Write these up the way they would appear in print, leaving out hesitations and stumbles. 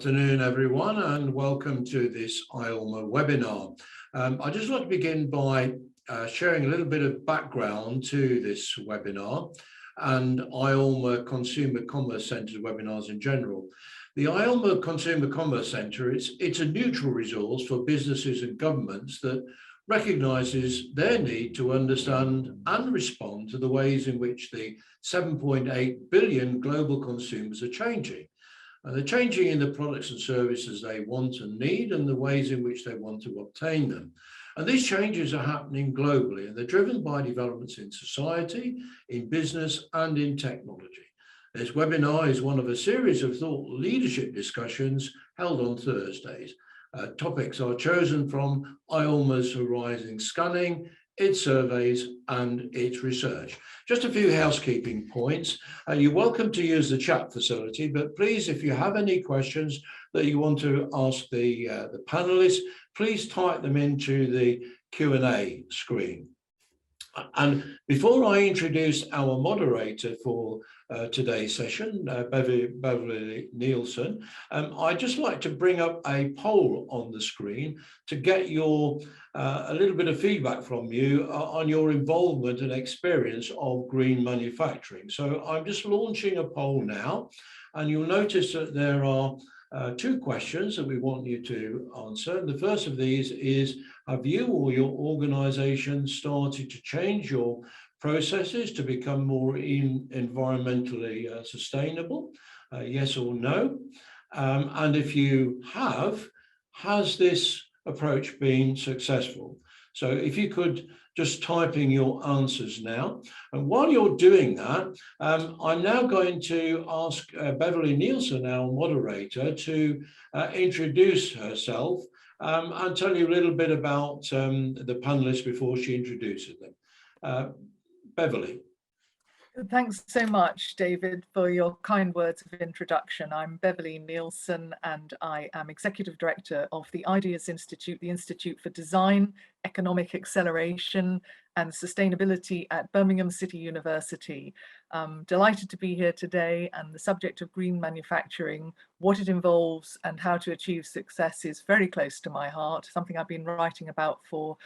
afternoon, everyone, and welcome to this IOLMA webinar. I'd just like to begin by sharing a little bit of background to this webinar and IOLMA Consumer Commerce Centre's webinars in general. The IOLMA Consumer Commerce Centre, it's a neutral resource for businesses and governments that recognises their need to understand and respond to the ways in which the 7.8 billion global consumers are changing. They're changing in the products and services they want and need and the ways in which they want to obtain them. And these changes are happening globally, and they're driven by developments in society, in business, and in technology. This webinar is one of a series of thought leadership discussions held on Thursdays. Topics are chosen from IOLMA's Horizon Scanning, its surveys, and its research. Just a few housekeeping points. You're welcome to use the chat facility, but please, if you have any questions that you want to ask the panelists, please type them into the Q&A screen. And before I introduce our moderator for today's session, Beverly Nielsen, I'd just like to bring up a poll on the screen to get your a little bit of feedback from you on your involvement and experience of green manufacturing. So I'm just launching a poll now, and you'll notice that there are two questions that we want you to answer. And the first of these is, have you or your organization started to change your processes to become more environmentally sustainable? Yes or no? And if you have, has this approach been successful? So if you could just type in your answers now. And while you're doing that, I'm now going to ask Beverly Nielsen, our moderator, to introduce herself and tell you a little bit about the panelists before she introduces them. Beverly. Thanks so much, David, for your kind words of introduction. I'm Beverly Nielsen, and I am Executive Director of the Ideas Institute, the Institute for Design, Economic Acceleration and Sustainability at Birmingham City University. Delighted to be here today, and the subject of green manufacturing, what it involves and how to achieve success is very close to my heart, something I've been writing about for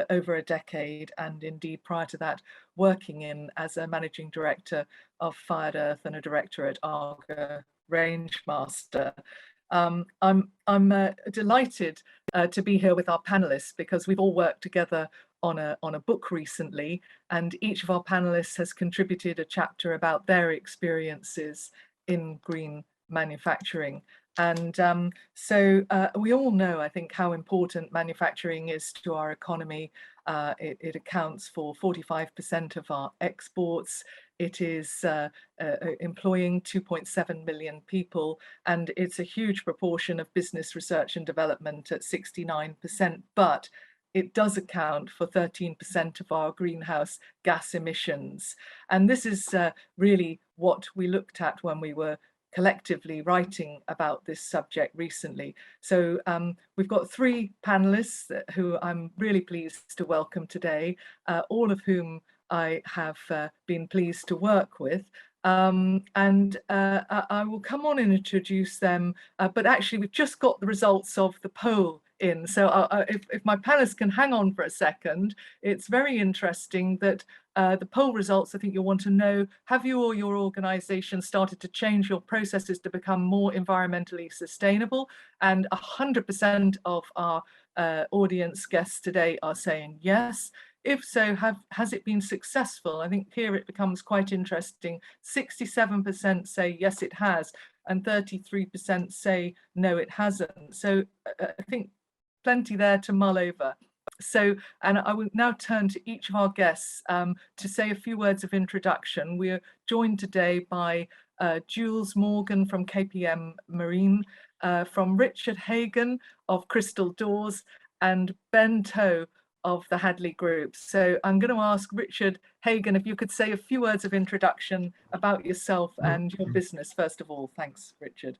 over a decade, and indeed prior to that working in as a managing director of Fired Earth and a director at Arga Rangemaster. I'm delighted to be here with our panelists because we've all worked together on a book recently, and each of our panelists has contributed a chapter about their experiences in green manufacturing. And so we all know, I think, how important manufacturing is to our economy. It accounts for 45% of our exports. It is employing 2.7 million people, and it's a huge proportion of business research and development at 69%, but it does account for 13% of our greenhouse gas emissions. And this is really what we looked at when we were collectively writing about this subject recently. So we've got three panelists who I'm really pleased to welcome today, all of whom I have been pleased to work with. And I will come on and introduce them, but actually we've just got the results of the poll in. So if my panelists can hang on for a second, it's very interesting that the poll results, I think you'll want to know, have you or your organization started to change your processes to become more environmentally sustainable? And 100% of our audience guests today are saying yes. If so, has it been successful? I think here it becomes quite interesting. 67% say yes, it has, and 33% say no, it hasn't. So I think plenty there to mull over. So, and I will now turn to each of our guests to say a few words of introduction. We are joined today by Jules Morgan from KPM Marine, from Richard Hagan of Crystal Doors, and Ben Toe of the Hadley Group. So I'm going to ask Richard Hagan if you could say a few words of introduction about yourself and your business, first of all. Thanks, Richard.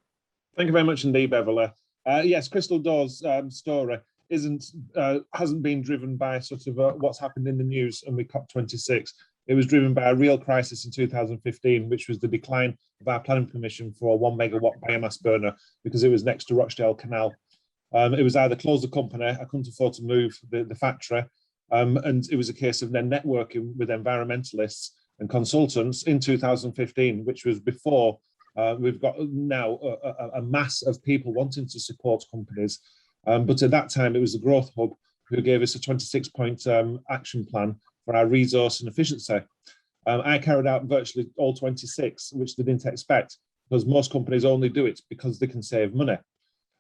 Thank you very much indeed, Beverly. Yes, Crystal Doors' story hasn't been driven by sort of what's happened in the news and with COP26. It was driven by a real crisis in 2015, which was the decline of our planning permission for a 1 megawatt biomass burner because it was next to Rochdale Canal. It was either close the company, I couldn't afford to move the factory, and it was a case of then networking with environmentalists and consultants in 2015, which was before we've got now a mass of people wanting to support companies. But at that time, it was the Growth Hub who gave us a 26-point action plan for our resource and efficiency. I carried out virtually all 26, which they didn't expect, because most companies only do it because they can save money.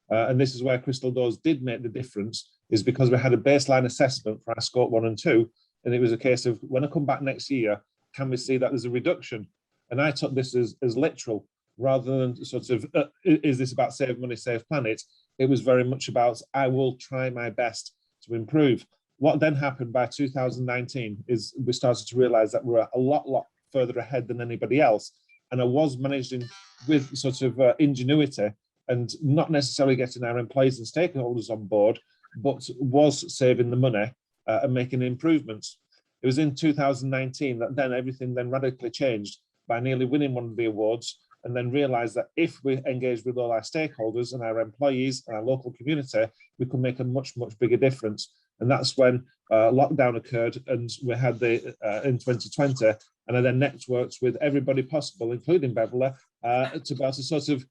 And this is where Crystal Doors did make the difference, is because we had a baseline assessment for our scope 1 and 2, and it was a case of, when I come back next year, can we see that there's a reduction? And I took this as literal, rather than sort of, is this about save money, save planet? It was very much about, I will try my best to improve. What then happened by 2019 is we started to realize that we're a lot further ahead than anybody else. And I was managing with sort of ingenuity and not necessarily getting our employees and stakeholders on board, but was saving the money and making improvements. It was in 2019 that then everything then radically changed by nearly winning one of the awards, and then realized that if we engage with all our stakeholders and our employees and our local community, we could make a much bigger difference. And that's when lockdown occurred, and we had the in 2020, and I then networked with everybody possible, including Beverly, to be able to sort of,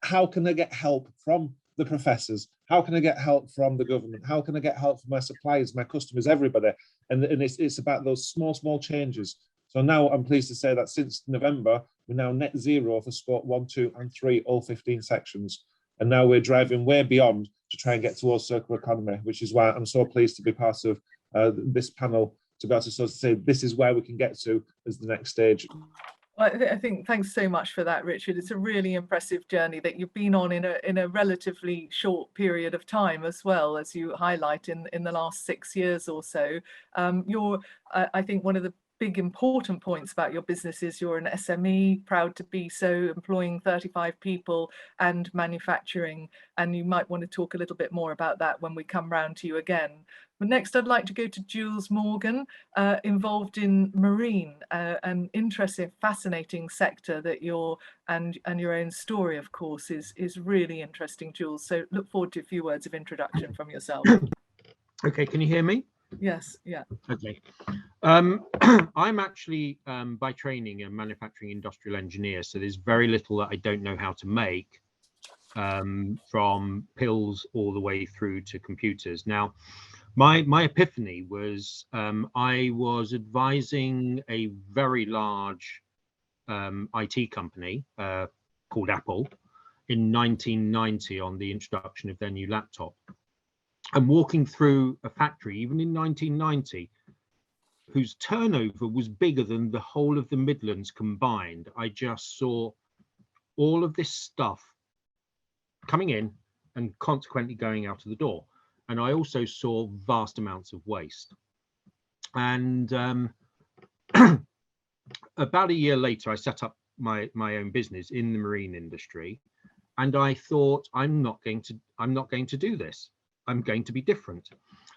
how can I get help from the professors? How can I get help from the government? How can I get help from my suppliers, my customers, everybody? And it's about those small changes. So now I'm pleased to say that since November, we're now net zero for scope 1, 2, and 3, all 15 sections. And now we're driving way beyond to try and get towards circular economy, which is why I'm so pleased to be part of this panel, to be able to sort of say, this is where we can get to as the next stage. I think thanks so much for that, Richard. It's a really impressive journey that you've been on in a relatively short period of time, as well, as you highlight in the last 6 years or so. I think one of the big important points about your business is you're an SME, proud to be so, employing 35 people and manufacturing. And you might want to talk a little bit more about that when we come round to you again. But next, I'd like to go to Jules Morgan, involved in marine, an interesting, fascinating sector that and your own story, of course, is really interesting, Jules. So look forward to a few words of introduction from yourself. Okay, can you hear me? Yes, yeah. Okay. I'm actually, by training, a manufacturing industrial engineer, so there's very little that I don't know how to make, from pills all the way through to computers. Now, my epiphany was I was advising a very large IT company called Apple in 1990 on the introduction of their new laptop. And walking through a factory, even in 1990, whose turnover was bigger than the whole of the Midlands combined, I just saw all of this stuff coming in and consequently going out of the door. And I also saw vast amounts of waste. And about a year later, I set up my own business in the marine industry, and I thought, I'm not going to do this. I'm going to be different.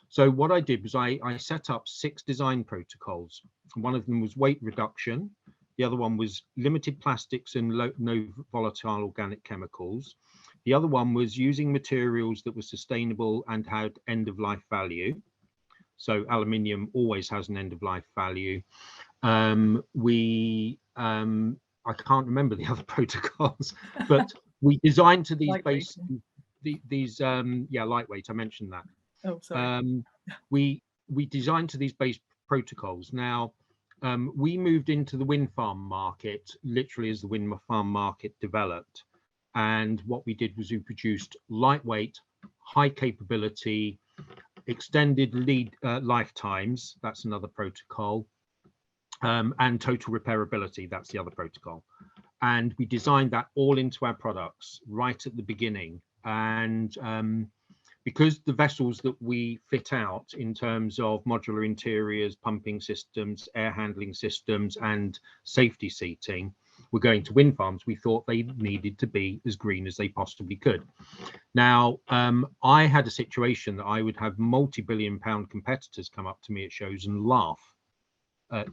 So what I did was I set up 6 design protocols. One of them was weight reduction. The other one was limited plastics and no volatile organic chemicals. The other one was using materials that were sustainable and had end-of-life value. So aluminium always has an end-of-life value. I can't remember the other protocols, but we designed to these base, lightweight. I mentioned that. Oh, sorry. We designed to these base protocols. Now, we moved into the wind farm market literally as the wind farm market developed. And what we did was we produced lightweight, high capability, extended lead lifetimes. That's another protocol. And total repairability. That's the other protocol. And we designed that all into our products right at the beginning. And because the vessels that we fit out in terms of modular interiors, pumping systems, air handling systems, and safety seating were going to wind farms, we thought they needed to be as green as they possibly could. Now, I had a situation that I would have multi-billion-pound competitors come up to me at shows and laugh at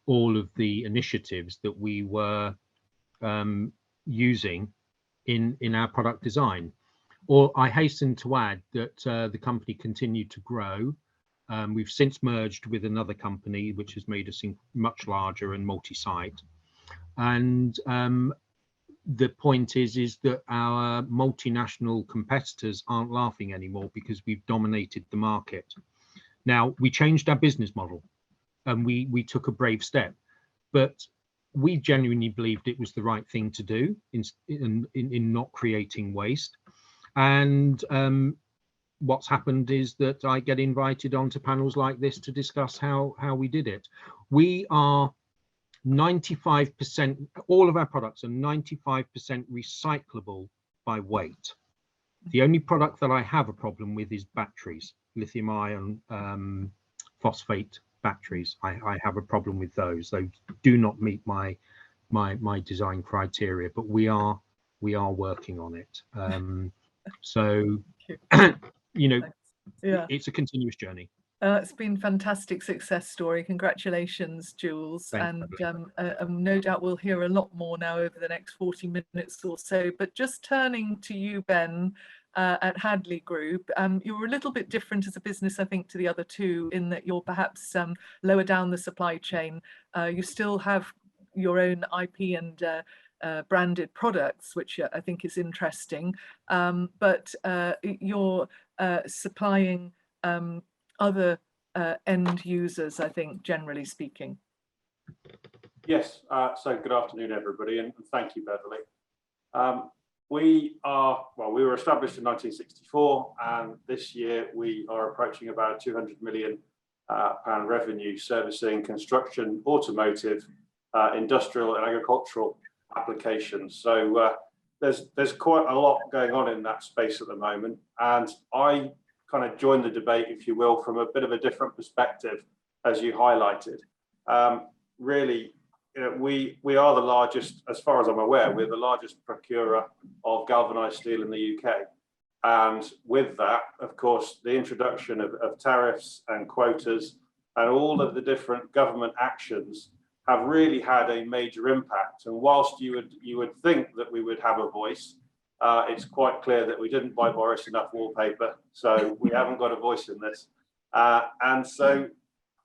all of the initiatives that we were using in our product design. Or I hasten to add that the company continued to grow. We've since merged with another company, which has made us much larger and multi-site. And the point is that our multinational competitors aren't laughing anymore because we've dominated the market. Now, we changed our business model and we took a brave step, but we genuinely believed it was the right thing to do in not creating waste. And what's happened is that I get invited onto panels like this to discuss how we did it. We are 95%, all of our products are 95% recyclable by weight. The only product that I have a problem with is batteries, lithium ion phosphate batteries. I have a problem with those. They do not meet my design criteria, but we are working on it. So you know, yeah, it's a continuous journey. It's been a fantastic success story. Congratulations, Jules. Thanks, and no doubt we'll hear a lot more now over the next 40 minutes or so. But just turning to you, Ben, at Hadley Group, you're a little bit different as a business, I think, to the other two in that you're perhaps lower down the supply chain. You still have your own IP and branded products, which I think is interesting. But you're supplying other end users, I think, generally speaking. Yes, so good afternoon, everybody, and thank you, Beverly. We were established in 1964, and this year we are approaching about £200 million revenue servicing construction, automotive, industrial and agricultural applications. So there's quite a lot going on in that space at the moment, and I kind of joined the debate, if you will, from a bit of a different perspective, as you highlighted. Really, you know, we are the largest, as far as I'm aware, we're the largest procurer of galvanized steel in the UK. And with that, of course, the introduction of tariffs and quotas and all of the different government actions have really had a major impact. And whilst you would think that we would have a voice, it's quite clear that we didn't buy Boris enough wallpaper, so we haven't got a voice in this. And so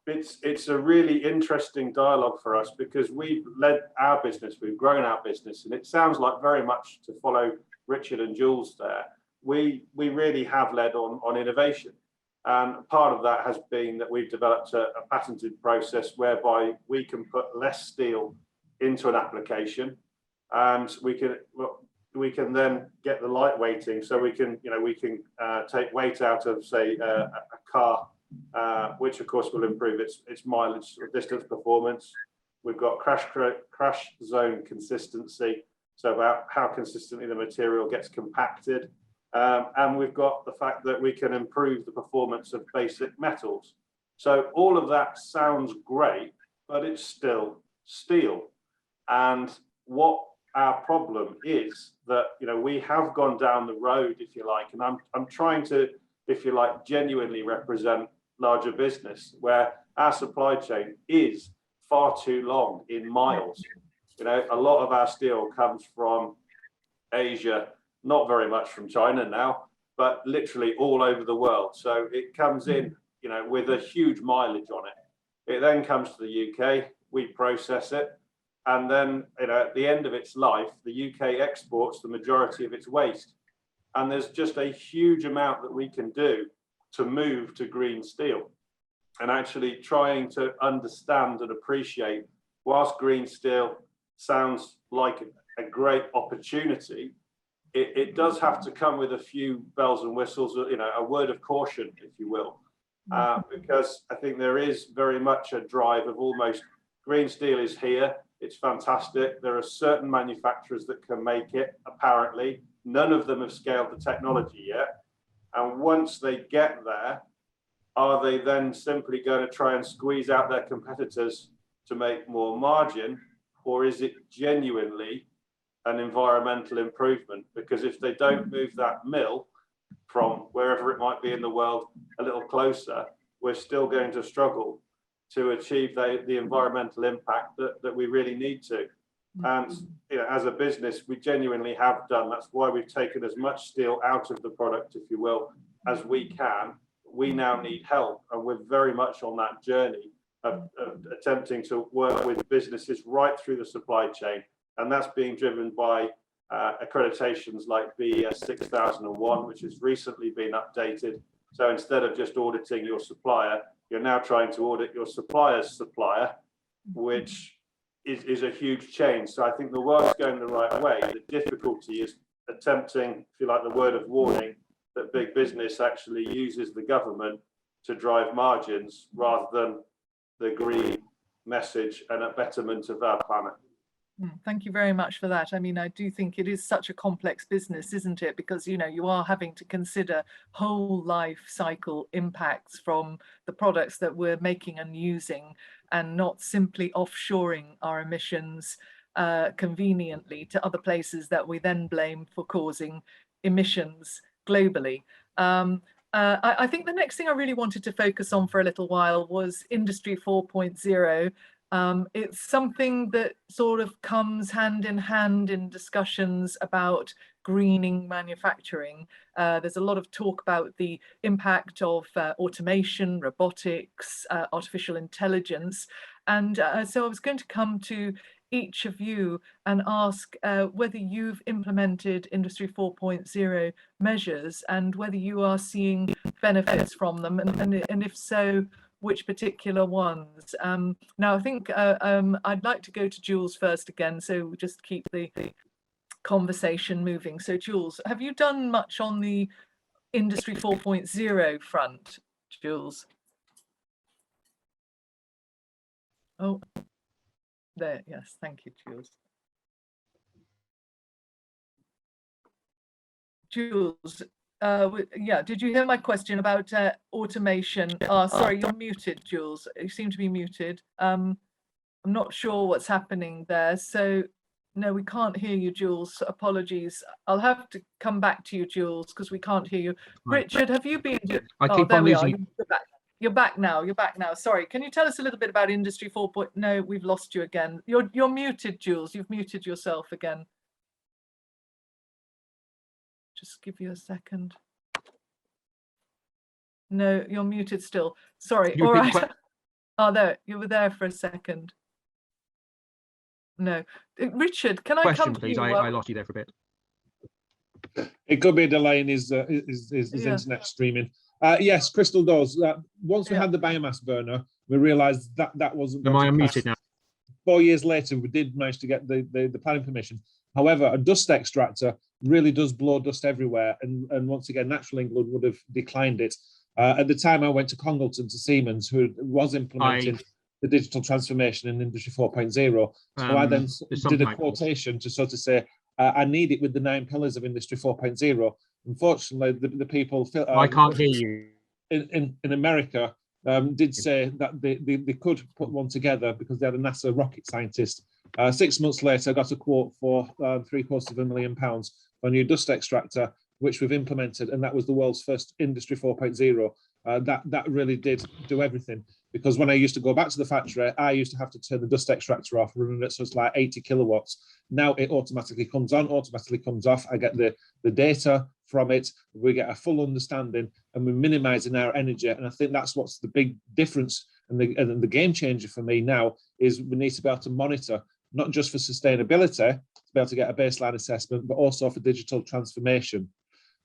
it's a really interesting dialogue for us because we've led our business, we've grown our business, and it sounds like very much to follow Richard and Jules there. We really have led on innovation. And part of that has been that we've developed a patented process whereby we can put less steel into an application, and we can then get the light weighting. So we can take weight out of, say, a car, which of course will improve its mileage or distance performance. We've got crash zone consistency, so about how consistently the material gets compacted. And we've got the fact that we can improve the performance of basic metals. So all of that sounds great, but it's still steel. And what our problem is that, you know, we have gone down the road, if you like, and I'm trying to, if you like, genuinely represent larger business where our supply chain is far too long in miles. You know, a lot of our steel comes from Asia, not very much from China now, but literally all over the world. So it comes in, you know, with a huge mileage on it. It then comes to the UK, we process it, and then, you know, at the end of its life, the UK exports the majority of its waste. And there's just a huge amount that we can do to move to green steel. And actually trying to understand and appreciate, whilst green steel sounds like a great opportunity, it does have to come with a few bells and whistles, you know, a word of caution, if you will, because I think there is very much a drive of almost green steel is here. It's fantastic. There are certain manufacturers that can make it, apparently. None of them have scaled the technology yet. And once they get there, are they then simply going to try and squeeze out their competitors to make more margin? Or is it genuinely an environmental improvement? Because if they don't move that mill from wherever it might be in the world a little closer, we're still going to struggle to achieve the environmental impact that we really need to. And as a business, we genuinely have done. That's why we've taken as much steel out of the product, if you will, as we can. We now need help, and we're very much on that journey of attempting to work with businesses right through the supply chain. And that's being driven by accreditations like BES 6001, which has recently been updated. So instead of just auditing your supplier, you're now trying to audit your supplier's supplier, which is a huge change. So I think the world's going the right way. The difficulty is attempting, if you like, the word of warning, that big business actually uses the government to drive margins rather than the green message and a betterment of our planet. Thank you very much for that. I mean, I do think it is such a complex business, isn't it? Because, you are having to consider whole life cycle impacts from the products that we're making and using, and not simply offshoring our emissions conveniently to other places that we then blame for causing emissions globally. I think the next thing I really wanted to focus on for a little while was Industry 4.0. It's something that sort of comes hand in hand in discussions about greening manufacturing. There's a lot of talk about the impact of automation, robotics, artificial intelligence. And so I was going to come to each of you and ask whether you've implemented Industry 4.0 measures and whether you are seeing benefits from them, and if so, which particular ones. Now, I think I'd like to go to Jules first again, so we just keep the conversation moving. So Jules, have you done much on the Industry 4.0 front, Jules? Oh, there, yes, thank you, Jules. Jules, yeah, did you hear my question about automation? Sorry, you're muted, Jules. You seem to be muted. I'm not sure what's happening there. So, no, we can't hear you, Jules. Apologies. I'll have to come back to you, Jules, because we can't hear you. Richard, have you been? I keep on losing. You're back now. You're back now. Sorry. Can you tell us a little bit about Industry 4.0? No, we've lost you again. You're muted, Jules. You've muted yourself again. Just give you a second. No, you're muted still. Sorry. All right. Oh, there. You were there for a second. No. Richard, can I come to you? I lost you there for a bit. It could be a delay in his internet streaming. Yes, Crystal does. Once we had the biomass burner, we realised that wasn't. Am I unmuted now? 4 years later, we did manage to get the planning permission. However, a dust extractor really does blow dust everywhere, and once again, Natural England would have declined it. At the time, I went to Congleton, to Siemens, who was implementing the digital transformation in Industry 4.0. So I then did a quotation to sort of say, I need it with the 9 pillars of Industry 4.0. Unfortunately, the people I can't hear you. In America did say that they could put one together because they had a NASA rocket scientist. 6 months later, I got a quote for £750,000 for a new dust extractor, which we've implemented, and that was the world's first Industry 4.0. That really did do everything, because when I used to go back to the factory, I used to have to turn the dust extractor off, running it so it's like 80 kilowatts. Now it automatically comes on, automatically comes off. I get the data from it. We get a full understanding, and we're minimizing our energy. And I think that's what's the big difference, and the game changer for me now is we need to be able to monitor, not just for sustainability, to be able to get a baseline assessment, but also for digital transformation,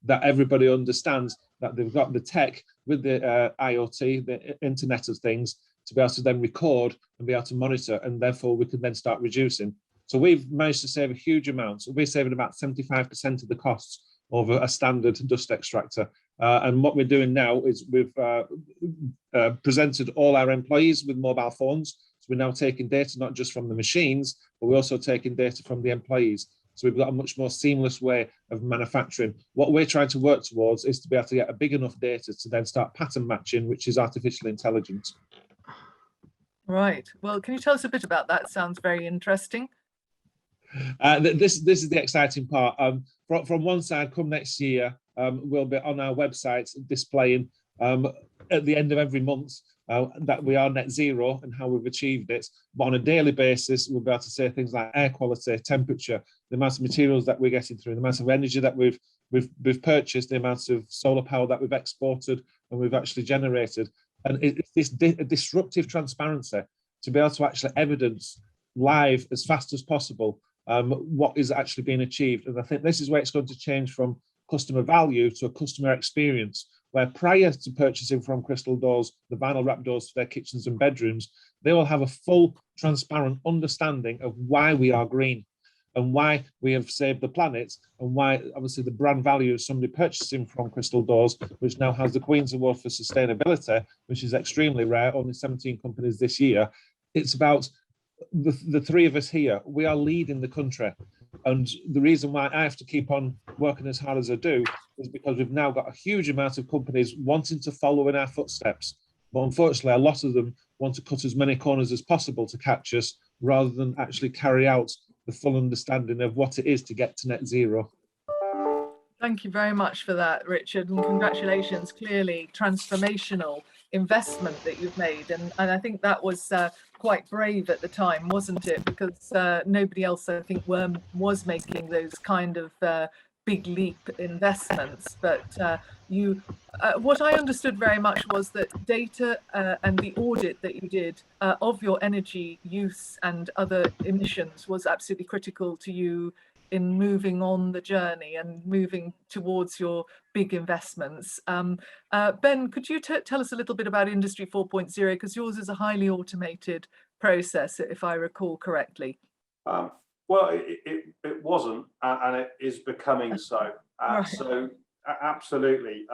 that everybody understands that they've got the tech with the IoT, the Internet of Things, to be able to then record and be able to monitor, and therefore we can then start reducing. So we've managed to save a huge amount. So we're saving about 75% of the costs over a standard dust extractor. And what we're doing now is we've presented all our employees with mobile phones. So we're now taking data not just from the machines, but we're also taking data from the employees. So we've got a much more seamless way of manufacturing. What we're trying to work towards is to be able to get a big enough data to then start pattern matching, which is artificial intelligence. Right. Well, can you tell us a bit about that? Sounds very interesting. This is the exciting part. From one side, come next year, we'll be on our website displaying at the end of every month that we are net zero and how we've achieved it. But on a daily basis, we'll be able to say things like air quality, temperature, the amount of materials that we're getting through, the amount of energy that we've purchased, the amount of solar power that we've exported and we've actually generated. And it's this disruptive transparency to be able to actually evidence live as fast as possible what is actually being achieved. And I think this is where it's going to change from customer value to a customer experience, where prior to purchasing from Crystal Doors, the vinyl wrap doors for their kitchens and bedrooms, they will have a full, transparent understanding of why we are green and why we have saved the planet, and why obviously the brand value of somebody purchasing from Crystal Doors, which now has the Queen's Award for Sustainability, which is extremely rare, only 17 companies this year. It's about the three of us here. We are leading the country. And the reason why I have to keep on working as hard as I do is because we've now got a huge amount of companies wanting to follow in our footsteps. But unfortunately, a lot of them want to cut as many corners as possible to catch us, rather than actually carry out the full understanding of what it is to get to net zero. Thank you very much for that, Richard, and congratulations. Clearly transformational investment that you've made, and I think that was quite brave at the time, wasn't it? Because nobody else, I think, was making those kind of big leap investments. But what I understood very much was that data and the audit that you did of your energy use and other emissions was absolutely critical to you in moving on the journey and moving towards your big investments. Ben, could you tell us a little bit about Industry 4.0, because yours is a highly automated process, if I recall correctly. Well, it wasn't, and it is becoming so. Right. So absolutely,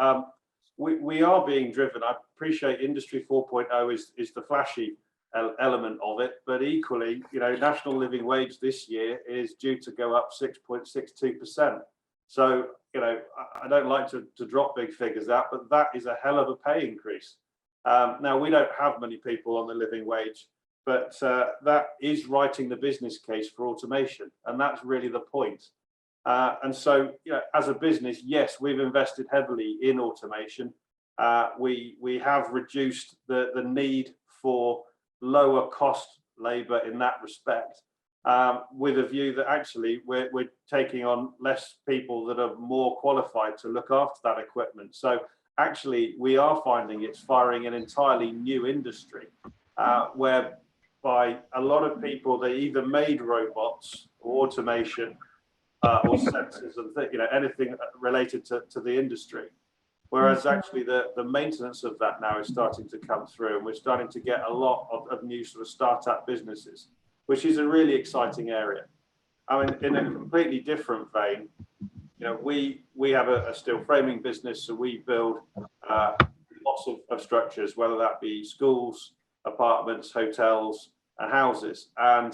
we are being driven. I appreciate Industry 4.0 is the flashy element of it, but equally, you know, national living wage this year is due to go up 6.62%. So, you know, I don't like to drop big figures out, but that is a hell of a pay increase. Now, we don't have many people on the living wage, but that is writing the business case for automation, and that's really the point. And so, you know, as a business, yes, we've invested heavily in automation. We have reduced the need for lower cost labor in that respect, with a view that actually we're taking on less people that are more qualified to look after that equipment. So actually we are finding it's firing an entirely new industry, whereby a lot of people, they either made robots or automation or sensors and you know, anything related to the industry. Whereas actually the maintenance of that now is starting to come through, and we're starting to get a lot of new sort of startup businesses, which is a really exciting area. I mean, in a completely different vein, you know, we have a steel framing business, so we build lots of structures, whether that be schools, apartments, hotels, and houses. And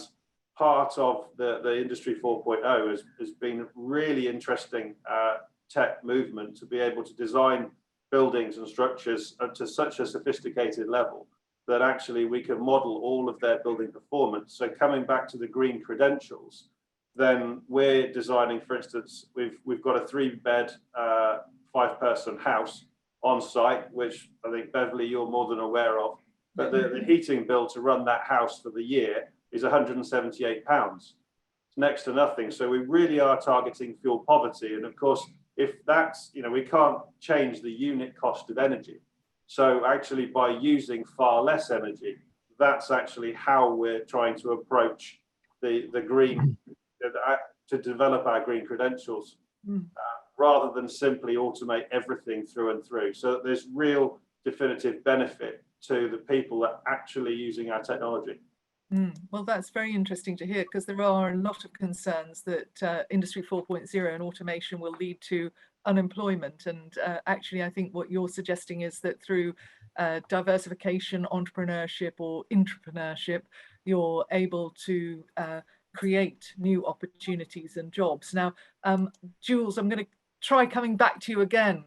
part of the Industry 4.0 has been really interesting tech movement to be able to design buildings and structures to such a sophisticated level that actually we can model all of their building performance. So coming back to the green credentials, then we're designing, for instance, we've got a 3-bed, 5-person house on site, which I think, Beverly, you're more than aware of. But the heating bill to run that house for the year is £178. It's next to nothing. So we really are targeting fuel poverty. And of course, if that's, you know, we can't change the unit cost of energy. So actually by using far less energy, that's actually how we're trying to approach the green, to develop our green credentials, rather than simply automate everything through and through. So there's real definitive benefit to the people that are actually using our technology. Well, that's very interesting to hear, because there are a lot of concerns that Industry 4.0 and automation will lead to unemployment. And actually, I think what you're suggesting is that through diversification, entrepreneurship or intrapreneurship, you're able to create new opportunities and jobs. Now, Jules, I'm going to try coming back to you again.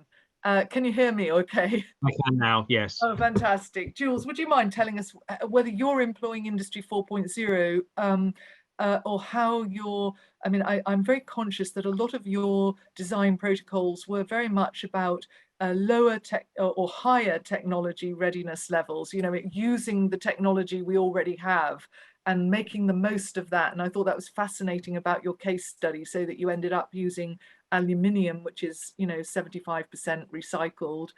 Can you hear me okay? I can now, yes. Oh, fantastic. Jules, would you mind telling us whether you're employing Industry 4.0 or how you're, I mean, I'm very conscious that a lot of your design protocols were very much about lower tech or higher technology readiness levels, using the technology we already have and making the most of that. And I thought that was fascinating about your case study, so that you ended up using aluminium, which is 75% recycled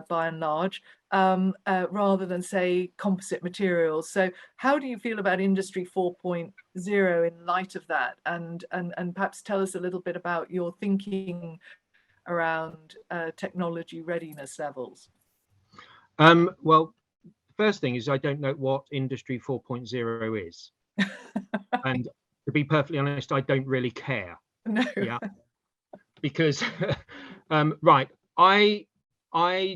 by and large, rather than say composite materials. So how do you feel about Industry 4.0 in light of that? And perhaps tell us a little bit about your thinking around technology readiness levels. Well, first thing is I don't know what Industry 4.0 is. And to be perfectly honest, I don't really care. No. Yeah. Because, right, I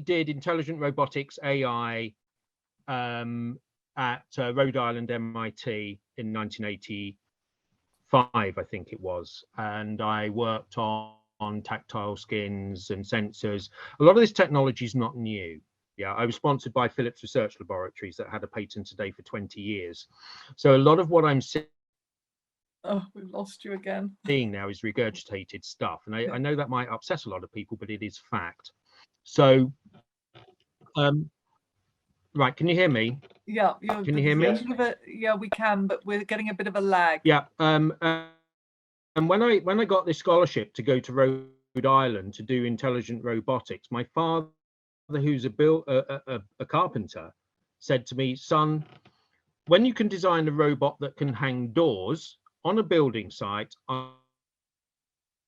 did intelligent robotics AI at Rhode Island MIT in 1985, I think it was. And I worked on tactile skins and sensors. A lot of this technology is not new. Yeah, I was sponsored by Philips Research Laboratories that had a patent today for 20 years. So a lot of what I'm Oh, we've lost you again. seeing now is regurgitated stuff. And I know that might upset a lot of people, but it is fact. So, right, can you hear me? Yeah, Can you hear me? Yeah, we can, but we're getting a bit of a lag. Yeah. And when I got this scholarship to go to Rhode Island to do intelligent robotics, my father, who's a carpenter, said to me, son, when you can design a robot that can hang doors on a building site, I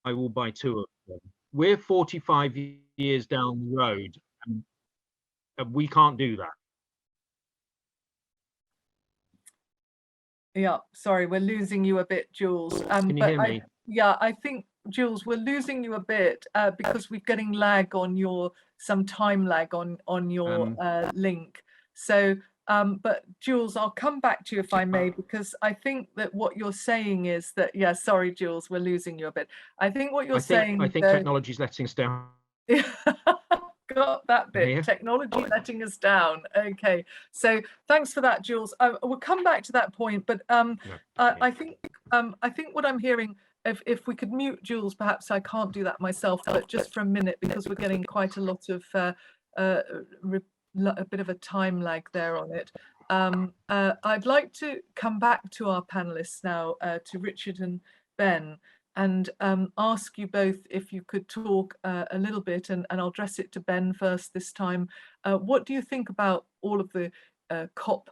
will buy 2 of them. We're 45 years down the road, and we can't do that. Yeah, sorry, we're losing you a bit, Jules. Can you hear me? Yeah, I think, Jules, we're losing you a bit because we're getting lag on some time lag on your link. So, but Jules, I'll come back to you if I may, because I think that what you're saying is that, yeah, sorry, Jules, we're losing you a bit. I think what you're saying. I think technology is letting us down. Got that bit. Here. Technology letting us down. Okay, so thanks for that, Jules. We'll come back to that point, but I think what I'm hearing, if we could mute Jules, perhaps I can't do that myself, but just for a minute, because we're getting quite a lot of a bit of a time lag there on it. I'd like to come back to our panelists now, to Richard and Ben, and ask you both if you could talk a little bit, and I'll address it to Ben first this time. What do you think about all of the COP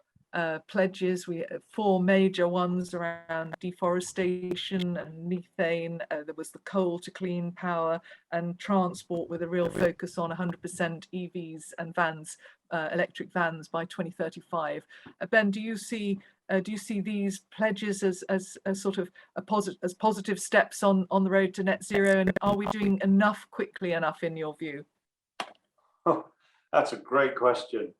pledges? We have 4 major ones around deforestation and methane. There was the coal to clean power, and transport with a real focus on 100% EVs and vans, electric vans by 2035. Ben, do you see these pledges as sort of as positive steps on the road to net zero, and are we doing enough quickly enough in your view? Oh, that's a great question.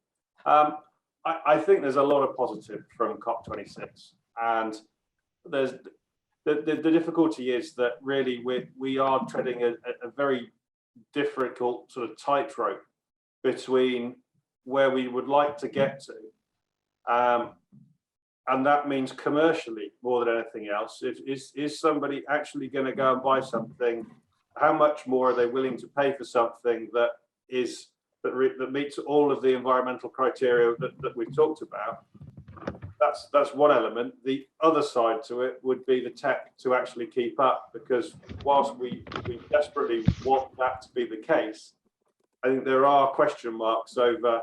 I think there's a lot of positive from COP26, and there's the difficulty is that really we are treading a very difficult sort of tightrope between where we would like to get to, and that means commercially more than anything else. Is somebody actually going to go and buy something? How much more are they willing to pay for something that meets all of the environmental criteria that we've talked about? That's one element. The other side to it would be the tech to actually keep up, because whilst we desperately want that to be the case, I think there are question marks over,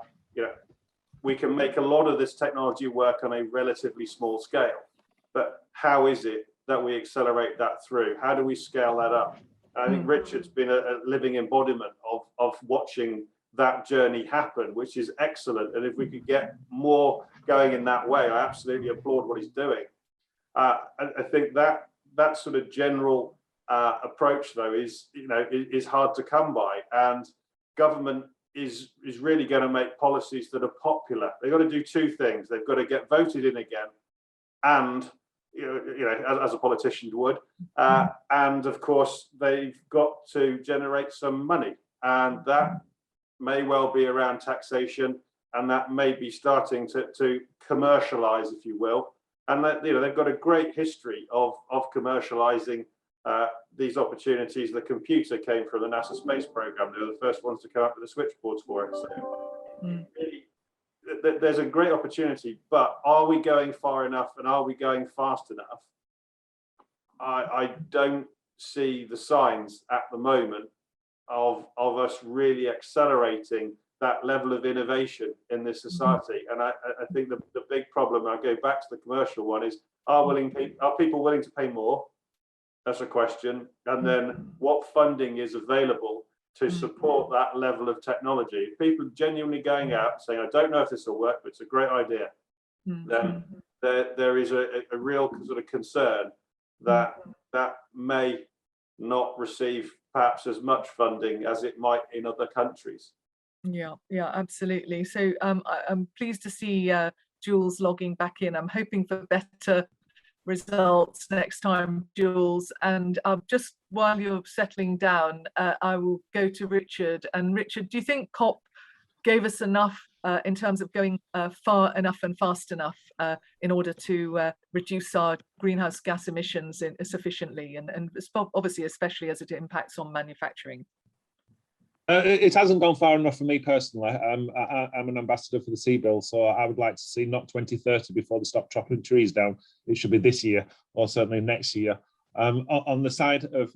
we can make a lot of this technology work on a relatively small scale, but how is it that we accelerate that through? How do we scale that up? I think Richard's been a living embodiment of watching that journey happen, which is excellent. And if we could get more going in that way, I absolutely applaud what he's doing. I think that sort of general approach, though, is hard to come by, and government is really going to make policies that are popular. They've got to do 2 things. They've got to get voted in again, and as a politician would, and of course they've got to generate some money, and that may well be around taxation, and that may be starting to commercialize, if you will. And that they've got a great history of commercializing these opportunities. The computer came from the NASA space program. They were the first ones to come up with the switchboards for it. So there's a great opportunity, but are we going far enough and are we going fast enough? I don't see the signs at the moment of us really accelerating that level of innovation in this society. And I think the big problem, I go back to the commercial one, is are people willing to pay more? That's a question. And then what funding is available to support that level of technology? If people genuinely going out saying, I don't know if this will work, but it's a great idea, then there is a real sort of concern that that may not receive perhaps as much funding as it might in other countries. Yeah, absolutely. So I'm pleased to see Jules logging back in. I'm hoping for better results next time, Jules. And just while you're settling down, I will go to Richard. And Richard, do you think COP gave us enough in terms of going far enough and fast enough in order to reduce our greenhouse gas emissions sufficiently, and obviously especially as it impacts on manufacturing? It hasn't gone far enough for me personally. I'm an ambassador for the Sea Bill, so I would like to see not 2030 before they stop chopping trees down. It should be this year or certainly next year. On the side of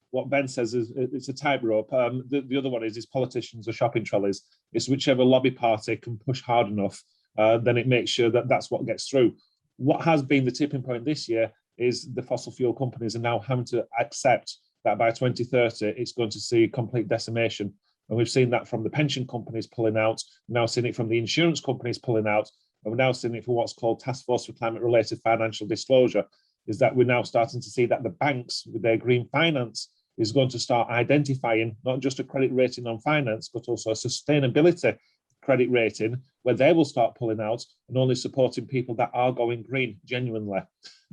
what Ben says, is it's a tightrope. The other one is politicians or shopping trolleys. It's whichever lobby party can push hard enough, then it makes sure that that's what gets through. What has been the tipping point this year is the fossil fuel companies are now having to accept that by 2030, it's going to see complete decimation. And we've seen that from the pension companies pulling out, we've now seen it from the insurance companies pulling out, and we're now seeing it for what's called Task Force for Climate-Related Financial Disclosure, is that we're now starting to see that the banks with their green finance is going to start identifying not just a credit rating on finance, but also a sustainability credit rating, where they will start pulling out and only supporting people that are going green genuinely.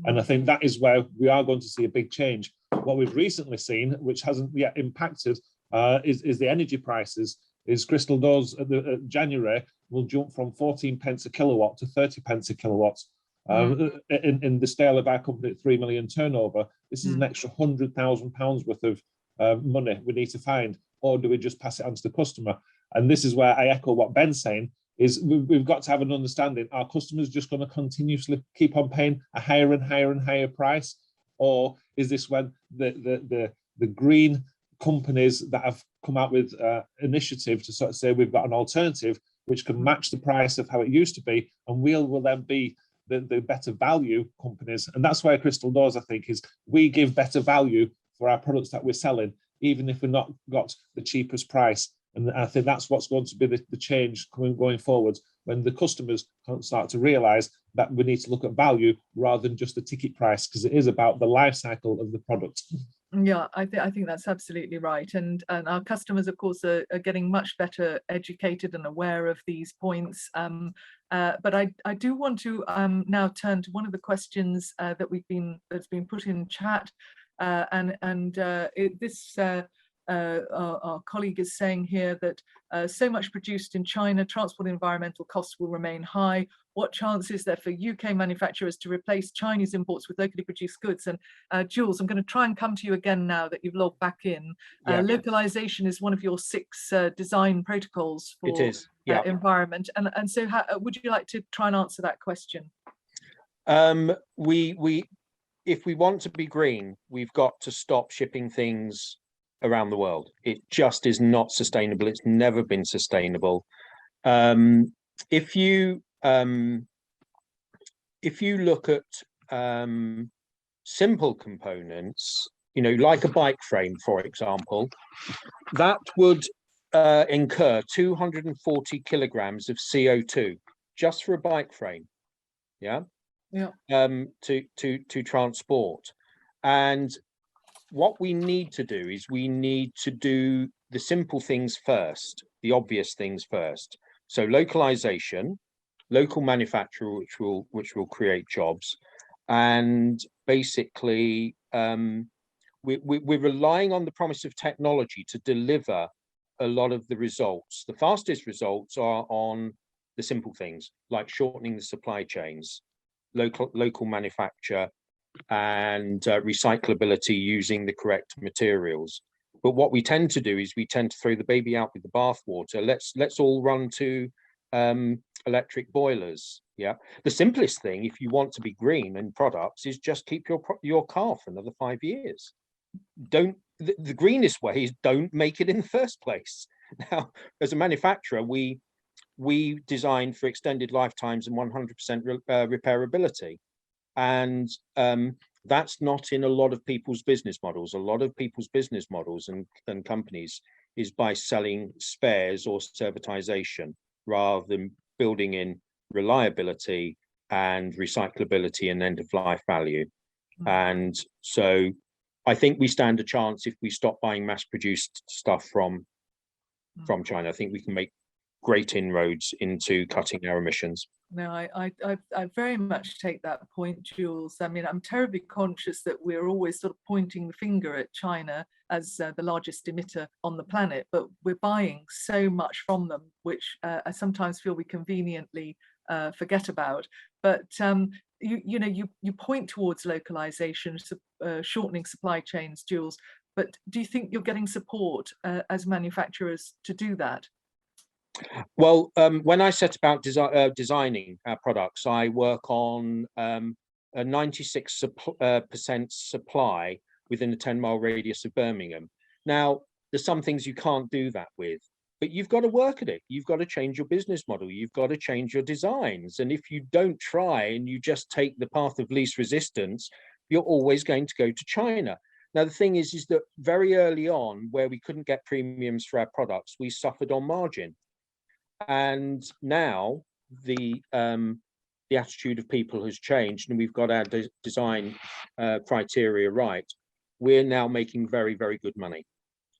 And I think that is where we are going to see a big change. What we've recently seen, which hasn't yet impacted, is the energy prices. Is Crystal Doors at January will jump from 14 pence a kilowatt to 30 pence a kilowatt. In the scale of our company at 3 million turnover, this is an extra £100,000 worth of money we need to find, or do we just pass it on to the customer? And this is where I echo what Ben's saying, is we've got to have an understanding, are customers just going to continuously keep on paying a higher and higher and higher price? Or is this when the green companies that have come out with initiative to sort of say we've got an alternative which can match the price of how it used to be, and will then be the better value companies? And that's where Crystal Doors, I think, is we give better value for our products that we're selling, even if we've not got the cheapest price. And I think that's what's going to be the change going forward, when the customers start to realise that we need to look at value rather than just the ticket price, because it is about the life cycle of the product. Yeah, I think that's absolutely right. And our customers, of course, are getting much better educated and aware of these points. But I do want to now turn to one of the questions that's been put in chat. Our colleague is saying here that so much produced in China, transport and environmental costs will remain high. What chance is there for UK manufacturers to replace Chinese imports with locally produced goods? And Jules, I'm going to try and come to you again now that you've logged back in. Localization is one of your 6 design protocols for environment. And so would you like to try and answer that question? If we want to be green, we've got to stop shipping things around the world. It just is not sustainable. It's never been sustainable. If you look at simple components, like a bike frame, for example, that would incur 240 kilograms of CO2 just for a bike frame, to transport. And what we need to do is we need to do the simple things first, the obvious things first. So localization, local manufacture, which will create jobs, and basically we're relying on the promise of technology to deliver a lot of the results. The fastest results are on the simple things like shortening the supply chains, local manufacture, and recyclability using the correct materials. But what we tend to do is we tend to throw the baby out with the bathwater. Let's all run to electric boilers. Yeah, the simplest thing if you want to be green in products is just keep your car for another 5 years. The greenest way is don't make it in the first place. Now, as a manufacturer, we design for extended lifetimes and 100% repairability, and that's not in a lot of people's business models. A lot of people's business models and companies is by selling spares or servitization rather than building in reliability and recyclability and end of life value. And so I think we stand a chance if we stop buying mass produced stuff from China. I think we can make great inroads into cutting our emissions. No, I very much take that point, Jules. I mean, I'm terribly conscious that we're always sort of pointing the finger at China as the largest emitter on the planet, but we're buying so much from them, which I sometimes feel we conveniently forget about. But you point towards localization, shortening supply chains, Jules. But do you think you're getting support as manufacturers to do that? Well, when I set about designing our products, I work on a 96% supply within a 10-mile radius of Birmingham. Now, there's some things you can't do that with, but you've got to work at it. You've got to change your business model. You've got to change your designs. And if you don't try and you just take the path of least resistance, you're always going to go to China. Now, the thing is that very early on, where we couldn't get premiums for our products, we suffered on margin. And now the attitude of people has changed, and we've got our design criteria right. We're now making very, very good money.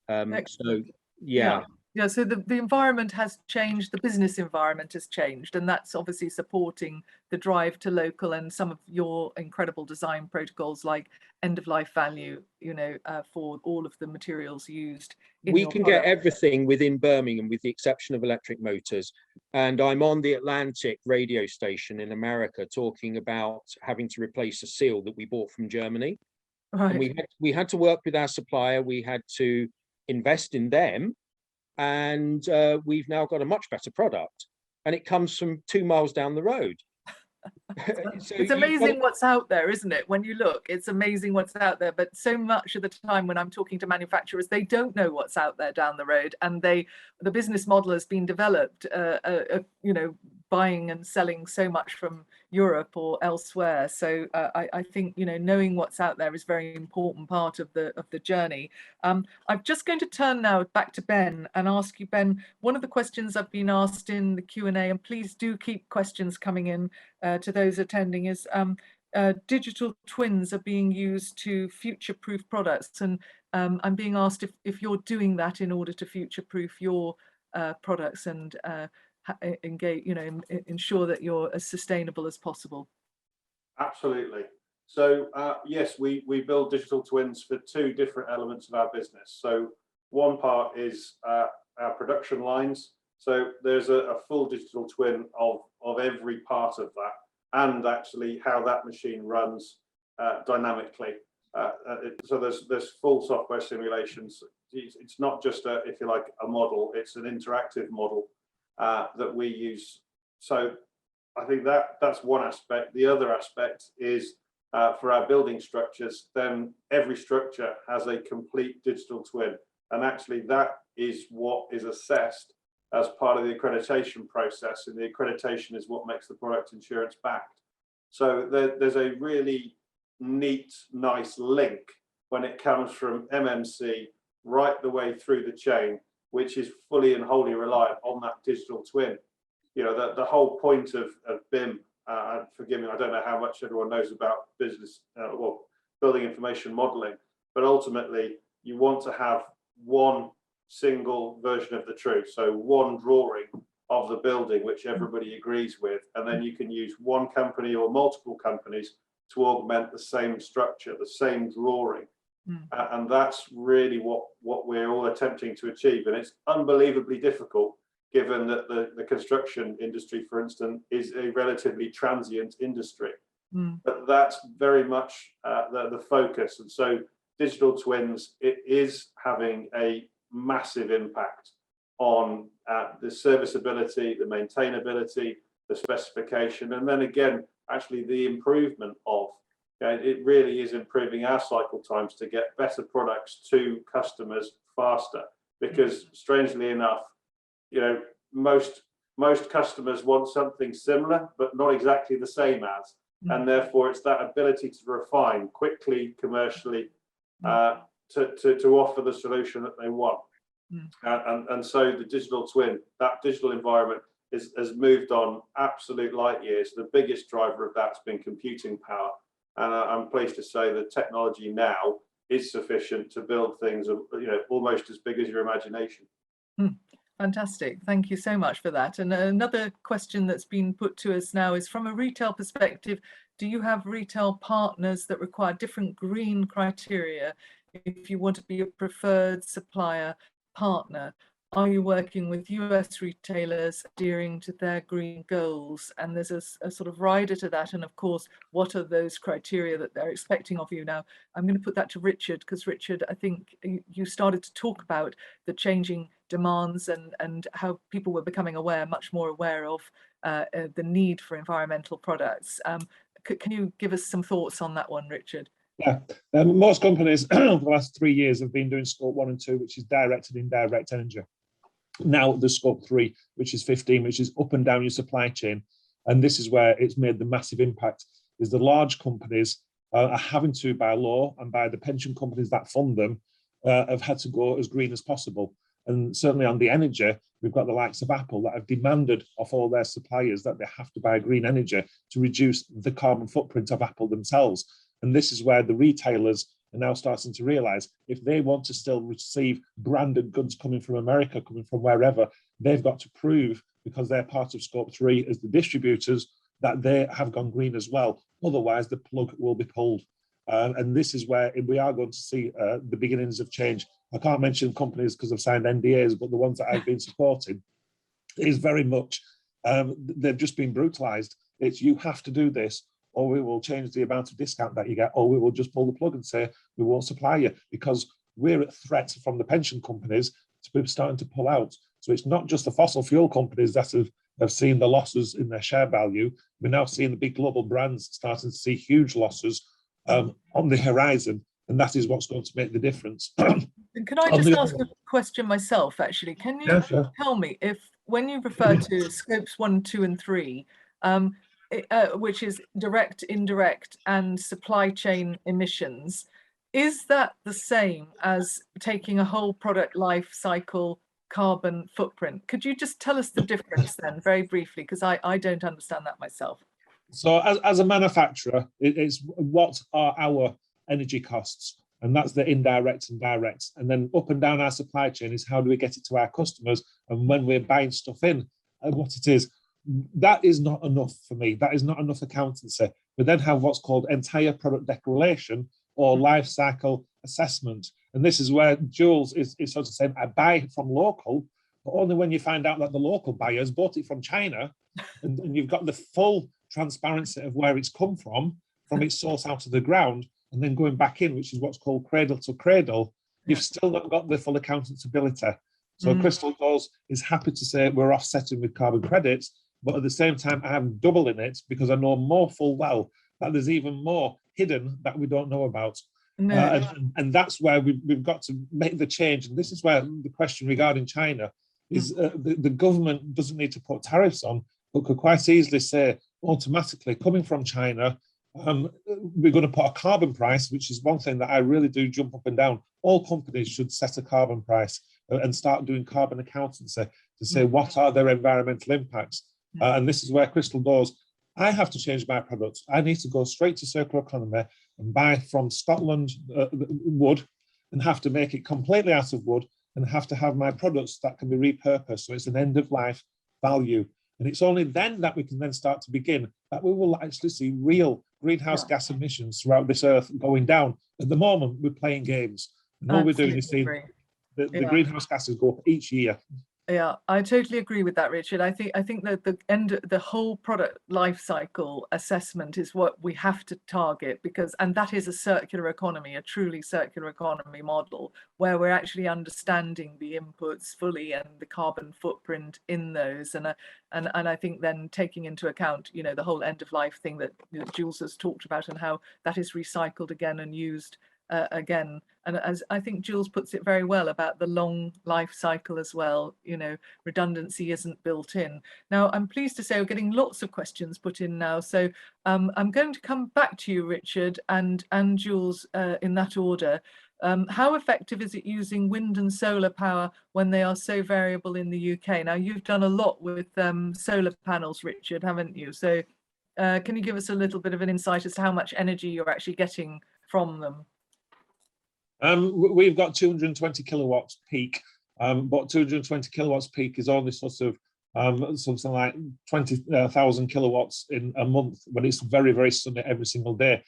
So yeah. So the environment has changed. The business environment has changed, and that's obviously supporting the drive to local and some of your incredible design protocols like end of life value. For all of the materials used. We can get everything within Birmingham, with the exception of electric motors. And I'm on the Atlantic radio station in America talking about having to replace a seal that we bought from Germany. Right. And we had to work with our supplier. We had to invest in them, and we've now got a much better product. And it comes from 2 miles down the road. So it's amazing what's out there, isn't it? When you look, it's amazing what's out there. But so much of the time when I'm talking to manufacturers, they don't know what's out there down the road, and the business model has been developed, buying and selling so much from Europe or elsewhere. So I think knowing what's out there is a very important part of the journey. I'm just going to turn now back to Ben and ask you, Ben, one of the questions I've been asked in the Q&A, and please do keep questions coming in to those attending, is digital twins are being used to future-proof products, and I'm being asked if you're doing that in order to future-proof your products and engage, ensure that you're as sustainable as possible. Absolutely. So yes, we build digital twins for 2 different elements of our business. So one part is our production lines. So there's a full digital twin of every part of that, and actually how that machine runs dynamically. So there's full software simulations. It's not just if you like, a model. It's an interactive model that we use. So I think that's one aspect. The other aspect is for our building structures, then every structure has a complete digital twin. And actually that is what is assessed as part of the accreditation process. And the accreditation is what makes the product insurance backed. So there's a really neat, nice link when it comes from MMC right the way through the chain, which is fully and wholly reliant on that digital twin. The whole point of BIM, forgive me, I don't know how much everyone knows about business, building information modeling, but ultimately you want to have one single version of the truth. So one drawing of the building, which everybody agrees with, and then you can use one company or multiple companies to augment the same structure, the same drawing. And that's really what we're all attempting to achieve. And it's unbelievably difficult, given that the construction industry, for instance, is a relatively transient industry. But that's very much the focus. And so digital twins, it is having a massive impact on the serviceability, the maintainability, the specification, and then again, actually the improvement of, it really is improving our cycle times to get better products to customers faster. Because strangely enough, most customers want something similar, but not exactly the same as. And therefore, it's that ability to refine quickly, commercially, to offer the solution that they want. And so the digital twin, that digital environment has moved on absolute light years. The biggest driver of that's been computing power. And I'm pleased to say that technology now is sufficient to build things, almost as big as your imagination. Fantastic. Thank you so much for that. And another question that's been put to us now is, from a retail perspective, do you have retail partners that require different green criteria if you want to be a preferred supplier partner? Are you working with US retailers adhering to their green goals? And there's a sort of rider to that. And of course, what are those criteria that they're expecting of you? Now, I'm going to put that to Richard, because Richard, I think you started to talk about the changing demands and how people were becoming much more aware of the need for environmental products. Can you give us some thoughts on that one, Richard? Yeah, most companies over the last 3 years have been doing scope 1 and 2, which is direct and indirect energy. Now the scope 3, which is 15, which is up and down your supply chain. And this is where it's made the massive impact, is the large companies are having to, by law and by the pension companies that fund them, have had to go as green as possible. And certainly on the energy, we've got the likes of Apple that have demanded of all their suppliers that they have to buy green energy to reduce the carbon footprint of Apple themselves. And this is where the retailers are now starting to realize, if they want to still receive branded goods coming from America, coming from wherever, they've got to prove, because they're part of scope 3 as the distributors, that they have gone green as well. Otherwise, the plug will be pulled. And this is where we are going to see the beginnings of change. I can't mention companies because I've signed NDAs, but the ones that I've been supporting is very much, they've just been brutalized. It's, you have to do this, or we will change the amount of discount that you get, or we will just pull the plug and say, we won't supply you, because we're at threat from the pension companies to be starting to pull out. So it's not just the fossil fuel companies that have seen the losses in their share value. We're now seeing the big global brands starting to see huge losses on the horizon, and that is what's going to make the difference. Can I just ask a question myself, actually? Can you tell me, if when you refer to scopes 1, 2, and 3, which is direct, indirect, and supply chain emissions, is that the same as taking a whole product life cycle carbon footprint? Could you just tell us the difference then, very briefly, because I don't understand that myself. So as a manufacturer, it's what are our energy costs? And that's the indirect and direct. And then up and down our supply chain is how do we get it to our customers? And when we're buying stuff in, and what it is, that is not enough for me. That is not enough accountancy. We then have what's called entire product declaration or life cycle assessment. And this is where Jules is sort of saying, I buy from local, but only when you find out that the local buyers bought it from China, and you've got the full transparency of where it's come from its source out of the ground, and then going back in, which is what's called cradle to cradle, you've still not got the full accountability. So Crystal Doors is happy to say we're offsetting with carbon credits, but at the same time, I'm doubling it because I know more full well that there's even more hidden that we don't know about. And that's where we've got to make the change. And this is where the question regarding China is the government doesn't need to put tariffs on, but could quite easily say automatically, coming from China, we're going to put a carbon price, which is one thing that I really do jump up and down. All companies should set a carbon price and start doing carbon accountancy to say what are their environmental impacts. And this is where Crystal Doors, I have to change my products. I need to go straight to circular economy and buy from Scotland wood and have to make it completely out of wood and have to have my products that can be repurposed. So it's an end of life value. And it's only then that we can then start to begin that we will actually see real greenhouse gas emissions throughout this earth going down. At the moment, we're playing games. And all we're doing is seeing the greenhouse gases go up each year. Yeah, I totally agree with that, Richard. I think that the whole product life cycle assessment is what we have to target, because and that is a circular economy, a truly circular economy model where we're actually understanding the inputs fully and the carbon footprint in those, and I think then taking into account, you know, the whole end of life thing that Jules has talked about and how that is recycled again and used again. And as I think Jules puts it very well about the long life cycle as well, you know, redundancy isn't built in. Now, I'm pleased to say we're getting lots of questions put in now. So I'm going to come back to you, Richard, and Jules in that order. How effective is it using wind and solar power when they are so variable in the UK? Now, you've done a lot with solar panels, Richard, haven't you? So can you give us a little bit of an insight as to how much energy you're actually getting from them? We've got 220 kilowatts peak, but 220 kilowatts peak is only sort of something like 20,000 kilowatts in a month when it's very, very sunny every single day.